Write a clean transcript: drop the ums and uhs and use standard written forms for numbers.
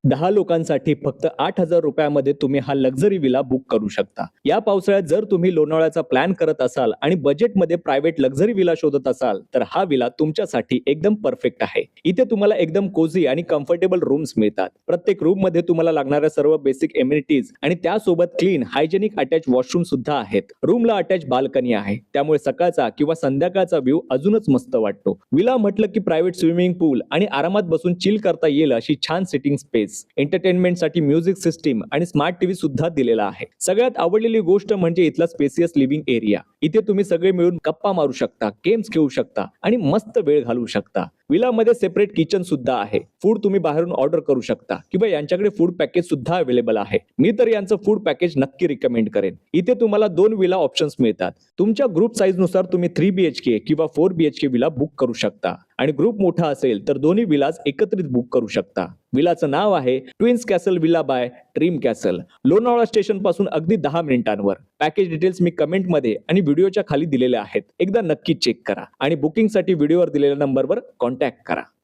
10 लोकांसाठी फक्त 8,000 रुपयामध्ये तुम्ही हा लक्झरी विला बुक करू शकता. या पावसाळ्यात जर तुम्ही लोणावळ्याचा प्लॅन करत असाल आणि बजेटमध्ये प्रायव्हेट लक्झरी विला शोधत असाल तर हा विला तुमच्यासाठी एकदम परफेक्ट आहे. इथे तुम्हाला एकदम कोझी आणि कम्फर्टेबल रूम्स मिळतात. प्रत्येक रूम मध्ये तुम्हाला लागणाऱ्या सर्व बेसिक एम्युनिटीज आणि त्यासोबत क्लीन हायजेनिक अटॅच वॉशरूम सुद्धा आहेत. रूमला अटॅच बाल्कनी आहे, त्यामुळे सकाळचा किंवा संध्याकाळचा व्ह्यू अजूनच मस्त वाटतो. विला म्हटलं की प्रायव्हेट स्विमिंग पूल आणि आरामात बसून चिल करता येईल अशी छान सिटिंग स्पेस, एंटरटेनमेंटसाठी म्युझिक सिस्टीम आणि स्मार्ट टीव्ही सुद्धा दिलेला आहे. सगळ्यात आवडलेली गोष्ट म्हणजे इथला स्पेसियस लिव्हिंग एरिया. इथे तुम्ही सगळे मिळून गप्पा मारू शकता, गेम्स खेळू शकता आणि मस्त वेळ घालवू शकता. विलामध्ये सेपरेट किचन सुद्धा आहे. फूड तुम्ही बाहेरून ऑर्डर करू शकता किंवा यांच्याकडे फूड पॅकेज सुद्धा अवेलेबल आहे. मी तर यांचं फूड पॅकेज नक्की रिकमेंड करेन. इथे तुम्हाला 2 विला ऑप्शन्स मिळतात. तुमच्या ग्रुप साईज नुसार तुम्ही 3 BHK किंवा 4 BHK विला बुक करू शकता आणि ग्रुप मोठा असेल तर दोन्ही विलाज एकत्रित बुक करू शकता. विलाचं नाव आहे twins castle villa bye dream castle. Lonavala station पासून अगदी 10 मिनिटांवर. पॅकेज डिटेल्स मी कमेंटमध्ये आणि व्हिडिओच्या खाली दिलेले आहेत. एकदा नक्की चेक करा आणि बुकिंगसाठी व्हिडिओवर दिलेल्या नंबरवर कॉन्टॅक्ट करा.